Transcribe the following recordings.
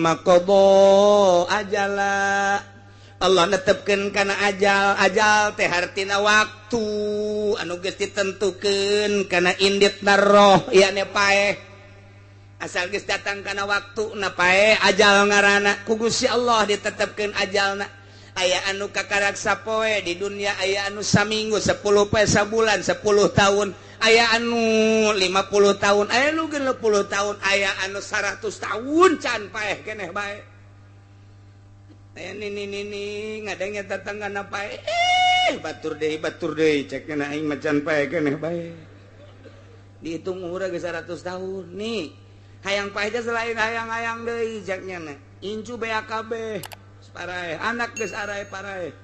summa qada ajala Allah netepkeun kana ajal teh hartina waktu anu geus ditentukeun kana inditna roh ieu paeh asal geus datang kana waktuna paeh ajal ngaranna ku Gusti Allah ditetepkeun ajalna aya anu kakaraksa poe di dunia aya anu saminggu 10 poe sabulan 10 tahun aya anu 50 tahun aya anu 60 tahun aya anu 100 tahun can paeh keneh bae aya nini ngadenge tatanggana paeh batur deui cek kena aing macan paeh keneh bae dihitung umurna geus 100 tahun nih hayang paeh teh selain hayang-hayang deui ceknya na incu BAKB paraeh anak geus arae paraeh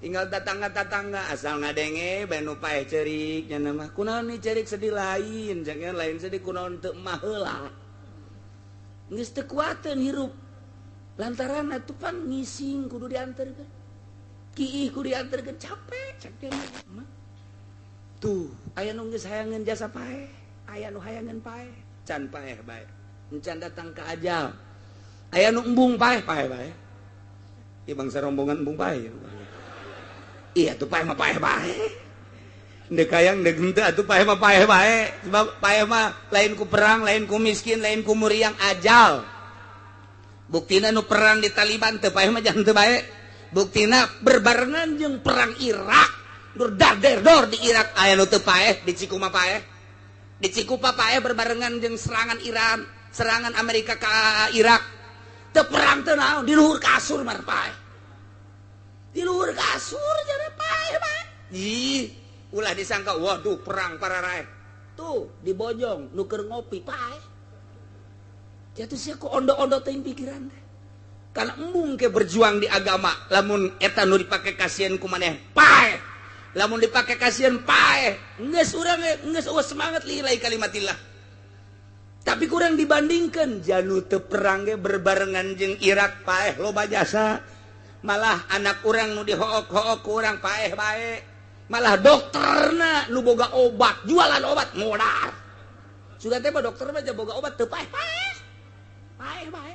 tinggal tetangga-tetangga asal ngadenge banu paeh ceurik nya mah kunaon nih ceurik sedih lain jangan lain sedih kunaon teu emah heula geus teu kuateun hirup lantaran atuh pan ngising kudu dianterkeun kiih kudu dianterkeun capek cek teh mah tuh aya nu geus hayangeun jasa paeh aya nu hayangeun paeh can paeh bae encan datang ka ajal aya nu embung paeh bae ieu bangsa rombongan embung paeh iya tuh paeh mah paeh bae deuk hayang deuk henteu atuh paeh mah paeh bae sebab paeh mah lain ku perang lain ku miskin lain ku muriang ajal buktina nu perang di Taliban teu paeh mah jangan teu bae buktina berbarengan jeung perang Irak dor di Irak aya nu teu paeh di Cikuma paeh di Cikupa paeh berbarengan jeung serangan Iran serangan Amerika ka Irak teu perang teu naon di luhur kasur mah paeh di luhur kasur jadi paeh bae ih ulah disangka waduh perang para rakyat tuh di bojong nu keur ngopi paeh jatuh sia ku ondo-ondo teuing pikiran teh kana embung ke berjuang di agama lamun eta nu dipake kasieun ku maneh paeh lamun dipake kasieun paeh geus urang geus eueuh semangat lillahi kalimatillah tapi kurang dibandingkan janu teu perang ge berbarengan jeung Irak paeh loba jasa malah anak urang nu dihook-hook ku urang paeh bae malah dokterna nu boga obat jualan obat modal sudah teh dokter mah boga obat teu paeh bae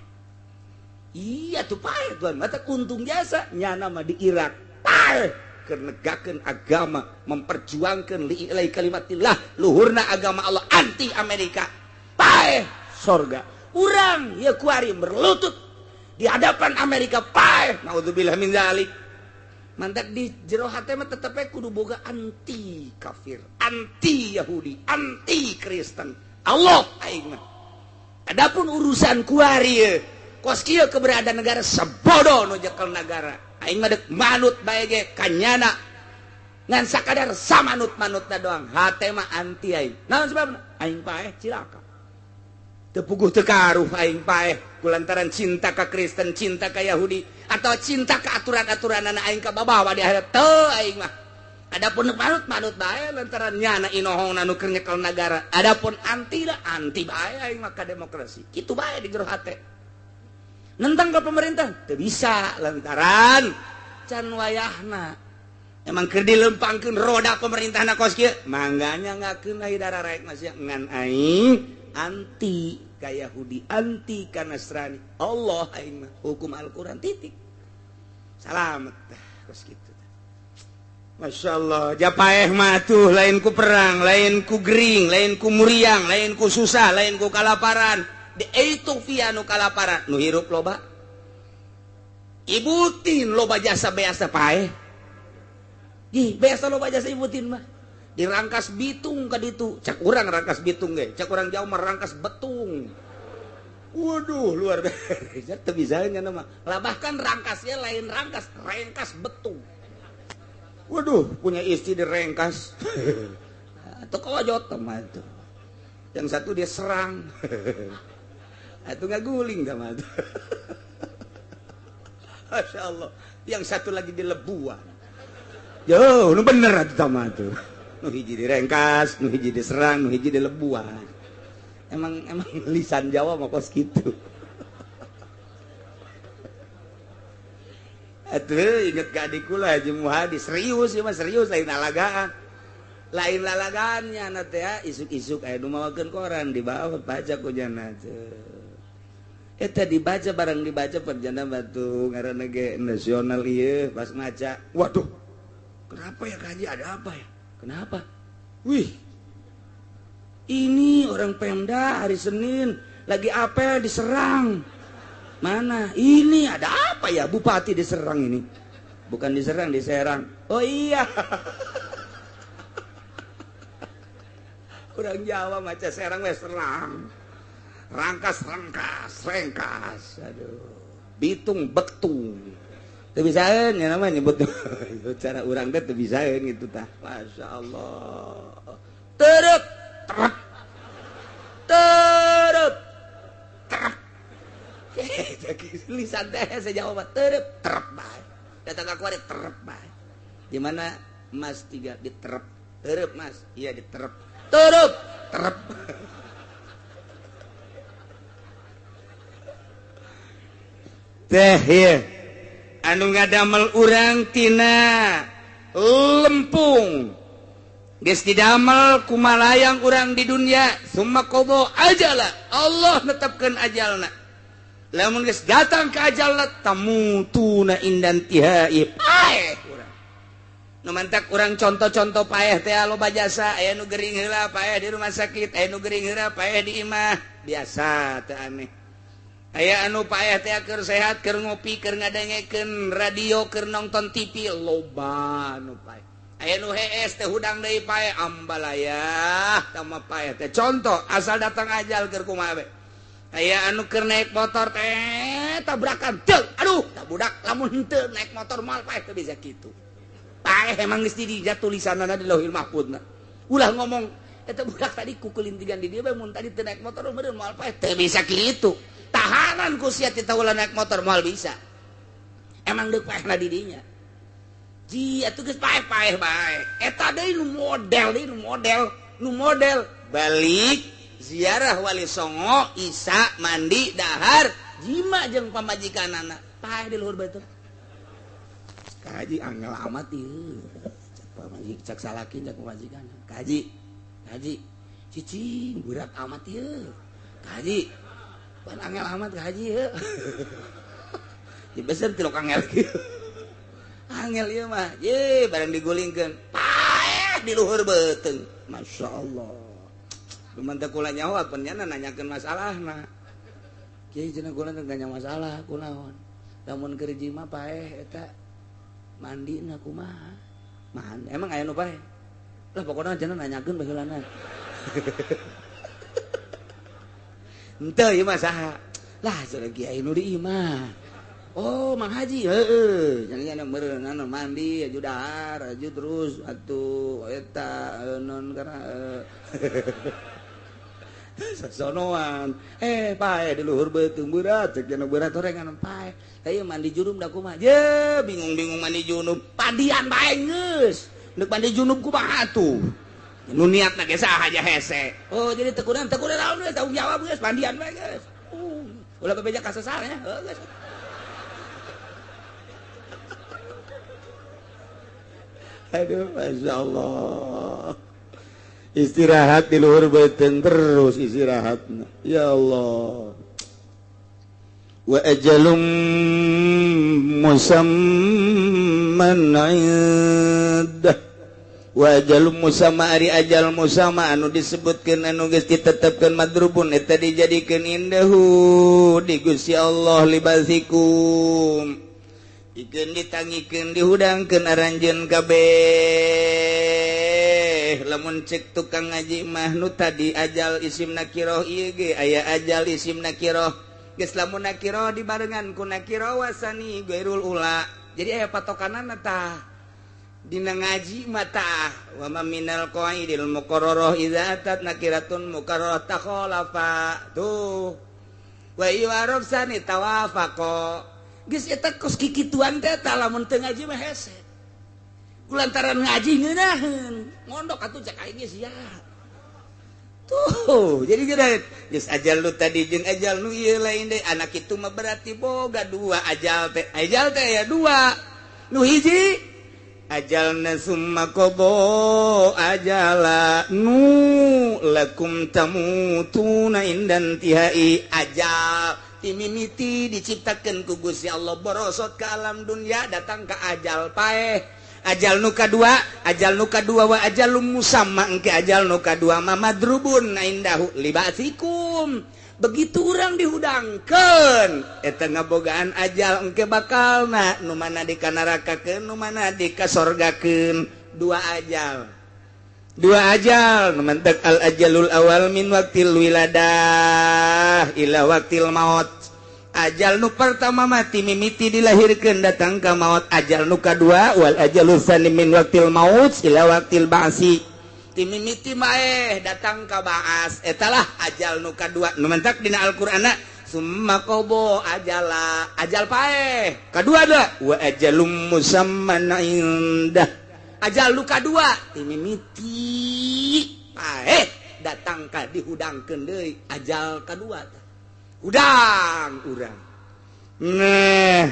iya tuh paeh tuan mata kuntung jasa nyana mah di Irak paeh keur negakeun agama memperjuangkeun lillahi kalimatillah luhurna agama Allah anti Amerika paeh sorga urang ya kuari berlutut di hadapan Amerika paeh naudzubillah min zalik mantak di jero hate mah tetep kudu boga anti kafir anti Yahudi anti Kristen Allah aing mah adapun urusan kuari kos kieu keberadaan negara sebodoh nu jekel negara aing mah deuk manut bae ge kanyana ngan sakadar samanut-manutna doang hate mah anti aing naon sebabna aing paeh cilaka teu puguh teu karuh aing paeh kulantaran cinta ka Kristen cinta ka Yahudi atau cinta ka aturan-aturanana aing ka babawa di akhirat teu aing mah adapun manut bae lantaran nyana inohongna nu keur nyekel nagara adapun anti bae aing mah ka demokrasi kitu bae di jero hate nentang ka pemerintah teu bisa lantaran can wayahna emang keur dilempangkeun roda pemerintahna kos kieu mangganya ngakeun haidara raek masih ngan aing anti ka Yahudi anti ka Nasrani Allah aing mah hukum Al-Qur'an titik salamet kos kitu Masya Allah japaeh mah tuh lain ku perang lain ku gering lain ku muriang lain ku susah lain ku kalaparan di Ethiopia nu kalaparan nu hirup loba ibutin loba jasa beasa paeh ih beasa loba jasa ibutin mah dirangkas bitung ka ditu cak urang rangkas bitung ge cak urang jauh merangkas betung waduh luar biasa teu bisa nya mah lah bahkan rangkasnya lain rangkas betung waduh punya istri direngkas atau kawajot mah itu yang satu dia serang itu ngaguling ka mah Masya Allah yang satu lagi dilebuan yo nu bener atuh mah tuh nu hiji direngkas, nu hiji diserang, nu hiji dilebuan. Emang lisan Jawa mah kos kitu. Atuh inget ka adiku lah Haji Muhadi serius ieu mah serius lain alagaan. Lain lalagaannya na teh isuk-isuk aya nu mawakeun koran di bawah baca ku jana teh. eta dibaca barang dibaca perjana batu ngaranna ge nasional ieu pas ngaca waduh kenapa ya Kaji ada apa ya kenapa wih ini orang Pemda hari Senin lagi apel diserang mana ini ada apa ya bupati diserang ini bukan diserang diserang oh iya orang Jawa maca serang wes serang rangkas rengkas aduh bitung betung teu bisaeun ya namanya nyebut cara urang teh teu bisaeun gitu tah masyaallah terep terep terep lisan teh sejawa mah terep terep bae datang ka kuari terep bae di mana Mas 3 diterep terep Mas iya diterep terep terep teh ya anu ngadamel urang tina lempung geus didamel kumalayang urang di dunia summa qada ajala Allah netepkeun ajalna lamun geus datang ka ajalna tamutuna indan tihai paeh urang nu mantak urang contoh-contoh paeh teh loba jasa aya nu gering heula paeh di rumah sakit aya nu gering heula paeh di imah biasa teu aneh aya anu paeh teh keur sehat keur ngopi keur ngadengekeun radio keur nonton TV loba anu paeh aya nu hees teh hudang deui paeh ambalayah tama paeh teh contoh asal datang ajal keur kumaha we aya anu keur naik motor teh tabrakan teu aduh tak budak lamun henteu naik motor moal paeh teu bisa kitu paeh emang geus dija tulisanana di Lauhil Mahfuzna ulah ngomong eta budak tadi kukulintigan di dieu bae mun tadi teu naik motor meureun moal paeh teu bisa kitu tahanan ku sia ti ulah naik motor moal bisa emang deuk paehna di dinya ji atuh geus paeh-paeh bae eta deui nu model balik ziarah Wali Songo Isa mandi dahar jima jeung pamajikanana paeh di luhur beuteung kaji angel amat ieu pamajik cak salakin cak pamajikan kaji cicing berat amat ieu kaji pan angel amat kaji ieu di beser tilok angel kieu angel ieu mah ye barang digulingkeun paeh di luhur beuteung masyaallah lumantar kula nyawa pennyana nanyakeun masalahna kieu cenah kula teu nanya masalah kunaon lamun keur jima paeh eta mandina kumaha man emang aya nu paeh lah pokona cenah nanyakeun baheulana henteu ieu mah saha lah cenah kiai nu di imah oh Mang Haji heeh cenah meureun anu mandi aju dahar aju terus atuh eta non kana sasonoan paeh di luhur beuteung berat cek cenah berat orengan paeh ieu mandi junub da kumaha ye bingung-bingung mandi junub padian bae geus neuk mandi junub kumaha atuh nu niatna ge saha aja hese oh jadi tekunan naon geus tanggung jawab geus mandian bae geus ulah bebeja ka sesar nya geus aduh masyaallah istirahat di luhur beuteung terus istirahatna ya Allah wa ajalum musamman indah wa ajalum musamma ari ajal musamma anu disebutkeun anu geus ditetepkeun madrubun eta dijadikeun indahu di Gusti Allah libasikum ikeun ditangikeun dihudangkeun aranjeun kabeh lamun cek tukang ngaji mah nu tadi ajal isim nakirah ieu ge aya ajal isim nakirah geus lamun nakirah dibarengan ku nakirah wasani ghairul ula jadi aya patokanana tah dina ngaji mah tah wa ma minal qaidil muqarrarah idza atat nakiratun muqarrarah takhalafa tuh wa iwarab sani tawafaqa geus eta kos kikituan teh tah lamun teu ngaji mah hese kulantaran ngaji ngeunaheun mondok atuh cek aing geus sia tuh jadi geus ajal lu tadi jeung ajal nu ieu lain deui anak kitu mah berarti boga dua ajal teh aya dua nu hiji ajalna summa qada ajala nu lakum tamutuna indan tihai ajal timimiti diciptakan ku Gusti Allah borosot ke alam dunia datang ke ajal paeh ajal nuka dua wa ajalum musamma engke ajal nuka dua mamadrubun indahu libasikum begitu orang dihudangkeun eta ngabogaan ajal engke bakalna nu mana di nerakakeun nu mana di kasorgakeun dua ajal mentek al ajalul awal min waktil wiladah ila waktil maut ajal nu pertama mati mimiti dilahirkeun datang ka maut ajal nu kadua wal ajalul tsani min waktil maut ila waktil ba'si timimiti maeh datang ka ba'as etalah ajal nu kadua nu mentek dina Al-Qur'ana summa qada ajala ajal paeh kadua da wa ajalum musamman indah ajal luka dua timimiti paeh datang ka dihudangkeun deui ajal kadua udang urang nah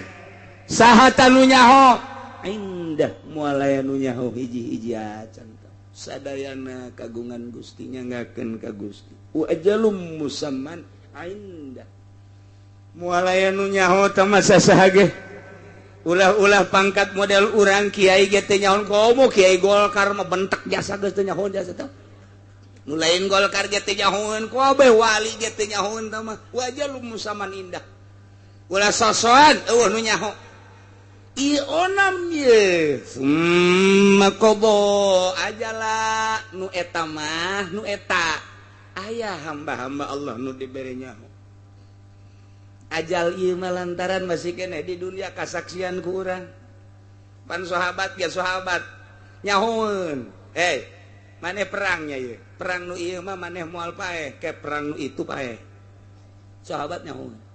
saha tanu nyaho indah moal aya nu nyaho hiji-hiji acan sadayana kagungan Gusti nyangakeun ka Gusti wa ajalum musamman indah moal aya nu nyaho teh mah sasaha ge ulah pangkat model urang kiai ge teh nyaho komo kiai Golkar mah bentek jasa geus teh nyaho jasa teh nu lain Golkar ge teh nyahoeun kobe wali ge teh nyahoeun teh mah wajalum musaman indah ulah sosoan eueuh nu nyaho ieu onam ye makobo ajala nu eta mah nu eta aya hamba-hamba Allah nu dibere nyaho ajal ieu mah lantaran masih kene di dunia kasaksian ku urang pan sahabat ya sahabat nyahoeun maneh perangnya ieu perang nu ieu mah maneh moal paeh ke perang nu itu paeh sahabat nyahoeun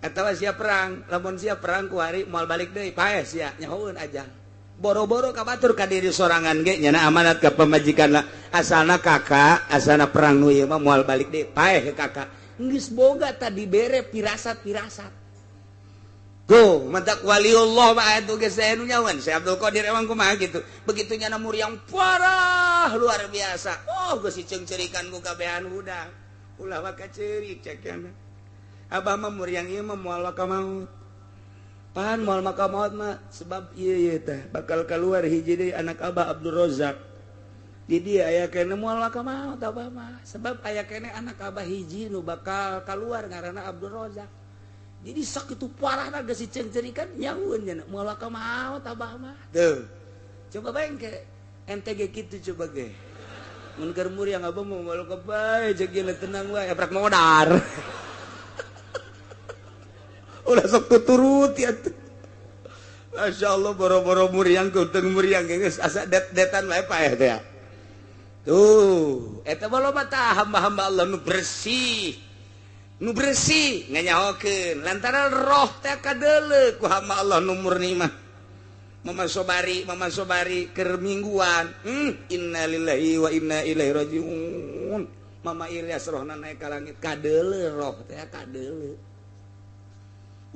atawa sia perang lamun sia perang ku hari moal balik deui paeh sia nyahoeun ajal boro-boro kabatur ka diri sorangan ge nyana amanat ka pamajikanna asalna kakak asalna perang nu ieu mah moal balik deui paeh ke kakak geus boga tadi bere pirasat-pirasat. Tuh, mentak waliullah mah atuh geus aya nu nyawan. Syekh Abdul Qadir emang kumaha gitu. Begitu nyana muriang parah luar biasa. Oh, geus diceungceurikan ku kabehan budak. Ulah wa kaceurik cek yana. Abah mah muriang ieu mah moal ka maut. Pan moal ka maut mah sebab ieu teh bakal keluar hiji deui anak Abah Abdul Razak. Di dia aya kene moal ka maut Abah mah sebab aya kene anak Abah hiji nu bakal keluar ngaranna Abdul Razak. Jadi sok itu parahna geus diceungceurikan nyahueun nya moal ka maut Abah mah. Tuh. Coba bayang ke ente ge kitu coba ge. Mun keur muriang Abah mau moal ka bae jeung tenang wae abrak modar. Ulah sok tuturut ya. Masya Allah boro-boro muriang kutung muriang geus asa det-detan wae paeh teh. Tuh, eta mah loba tah hamba-hamba Allah nu bersih nganyahokeun lantaran roh teh kadeuleu ku hamba Allah nu murni mah mama sobari keur mingguan innalillahi wa inna ilaihi rajiun mama Ilyas rohna naik ka langit kadeuleu roh teh kadeuleu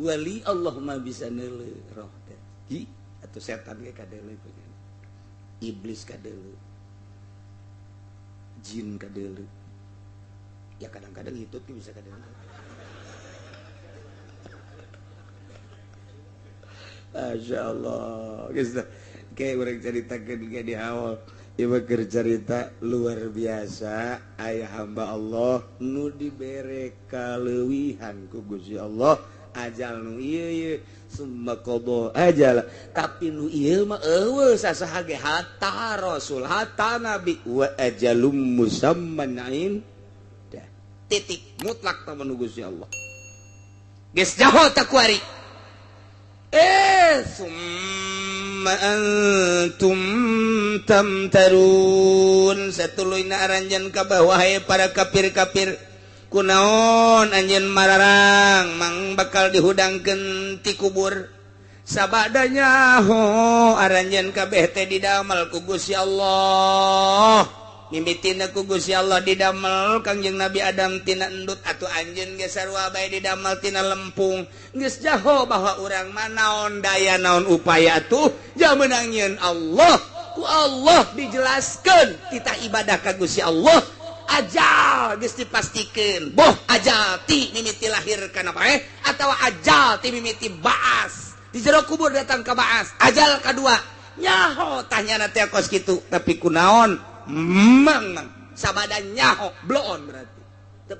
wali Allah mah bisa neuleu roh teh hi atuh setan ge kadeuleu iblis kadeuleu jin kadeuleu ya kadang-kadang itu bisa kadeuleu Masya Allah kayak orang ceritakan kayak di awal ieu keur cerita luar biasa aya hamba Allah nu dibere kaleuwihan ku Gusti Allah ajal nu ieu summa qada ajal tapi nu ieu mah eueuh sasaha ge hatta rasul hatta nabi wa ajalum musamman indah titik mutlak ta nu Gusti Allah geus jaho ta kuari summa antum tamtarun satuluina aranjeun ka bawah para kafir-kafir kunaon anjeun mararang mang bakal dihudangkeun ti kubur sabadanya ho aranjeun kabeh teh didamel ku Gusti Allah mimitina ku Gusti Allah didamel Kangjeng Nabi Adam tina endut atuh anjeun ge sarua bae didamel tina lempung geus jaho bahwa urang mah naon daya naon upaya atuh jameunang nyieun Allah ku Allah dijelaskeun kita ibadah ka Gusti Allah ajal geus dipastikan boh ajal ti mimiti lahir kana bae atawa ajal ti mimiti baas di jero kubur datang ke baas ajal kadua nyaho tanyana teh kos kitu tapi kunaon mang sabada nyaho bloon berarti teu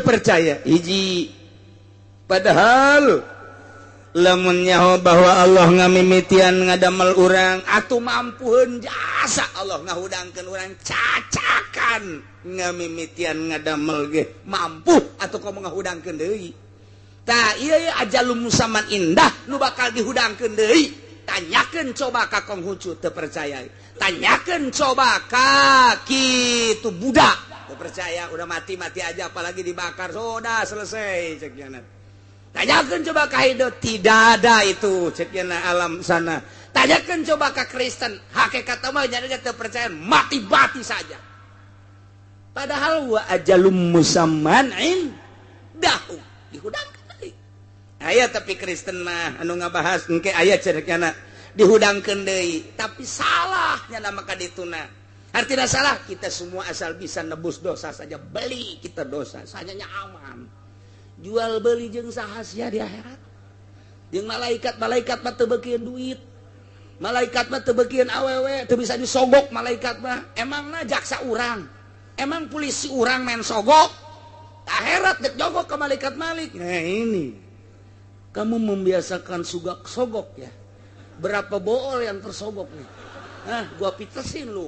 percaya hiji padahal lamun nyaho bahwa Allah ngamimitian ngadamel urang atuh mampuheun jasa Allah ngahudangkeun urang cacakan ngamimitian ngadamel ge mampu atuh komo ngahudangkeun deui tah ieu ajalum musamman indah nu bakal dihudangkeun deui tanyakeun coba ka Konghucu teu percaya tanyakeun coba ka kitu budak teu percaya udah mati aja apalagi dibakar sudah selesai cek jangan. Tanyakan coba ke Hindu, tidak ada itu ceknya alam sana. Tanyakan coba ke Kristen, hakikat mah jadi percaya mati saja. Padahal wa ajalum musamman indahu dihudangkan deui. Aya tapi Kristen mah anu ngabahas engke aya cerekna dihudangkeun deui, tapi salahnya nama kadituna. Artinya salah kita semua asal bisa nebus dosa saja beli kita dosa, saja aman. Jual beli jeung sahasia di akhirat jeung malaikat mah teu beukeun duit malaikat mah teu beukeun awewe teu bisa disogok malaikat mah emangna jaksa urang emang polisi urang main sogok akhirat dek jogok ke malaikat malik nah ini kamu membiasakan sogok ya berapa bool yang tersogok nih gua pitesin lu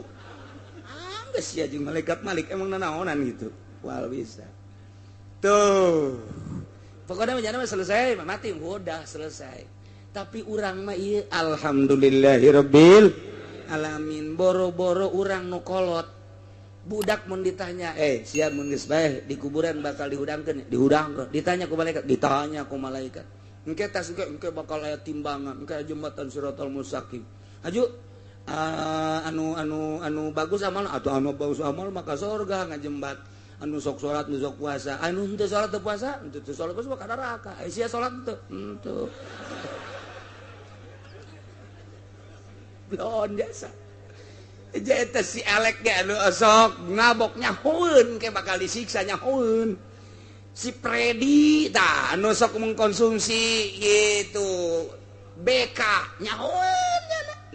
geus ya jeung malaikat malik emang nanaonan gitu wal bisa tuh pokoknya menjadi selesai mati udah selesai tapi urang mah ieu alhamdulillahirabbil alamin boro-boro urang nu kolot budak mun ditanya sia mun geus bae di kuburan bakal dihudangkeun ditanya ku malaikat engke tas engke bakal aya timbangan engke jembatan siratal mustaqim aju anu bagus amal atau anu bagus amal maka surga ngajembat anu sok salat nu sok puasa anu henteu salat teu puasa henteu salat puasa ka neraka sia salat henteu belon jasa eta si elek ge anu sok ngabok nyahoeun ke bakal disiksa nyahoeun si Predi tah anu sok mengkonsumsi gitu BK nyahoeun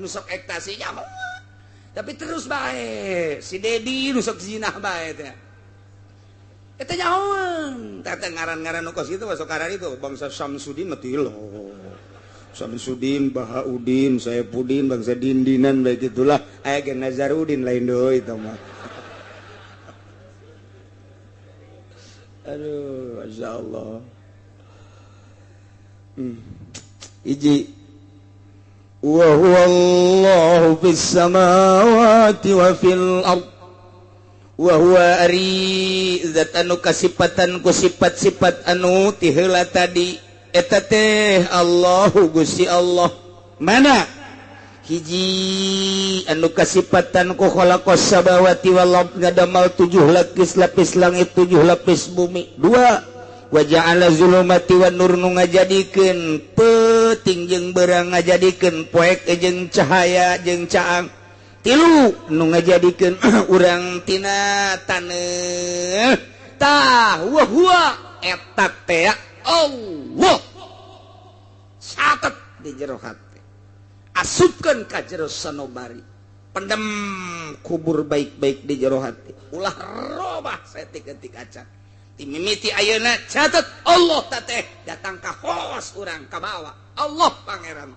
nu sok ekstasi nyahoeun tapi terus bae si Dedi nu sok zinah bae teh eta nyahoeun tata ngaran-ngaran nu kos kitu masuk karan itu bangsa Samsudin mah tilo Samsudin Bahaudin Saipudin bangsa Dindinan bae gitulah aya ge Nazarudin lain deui eta mah aduh masyaallah iji wa huwallahu fis samawati wa fil ardh wa huwa ari zat anu kasipatan ku sifat-sifat anu ti heula tadi eta teh Allahu Gusti Allah mana hiji anu kasipatan ku khalaqas samawati wal ardh ngadamal 7 lapis langit 7 lapis bumi 2 wa ja'ala zulumati wan nur nu ngajadikeun peuting jeung beurang ngajadikeun poek jeung cahaya jeung caang 3 nu ngajadikeun urang tina taneuh tah wa huwa eta teh Allah satet di jero hate asupkeun ka jero sanobari pendem kubur baik-baik di jero hate ulah robah saeutik-eutik acan ti mimiti ayeuna catet Allah teh datang ka hos urang ka bawah Allah pangeran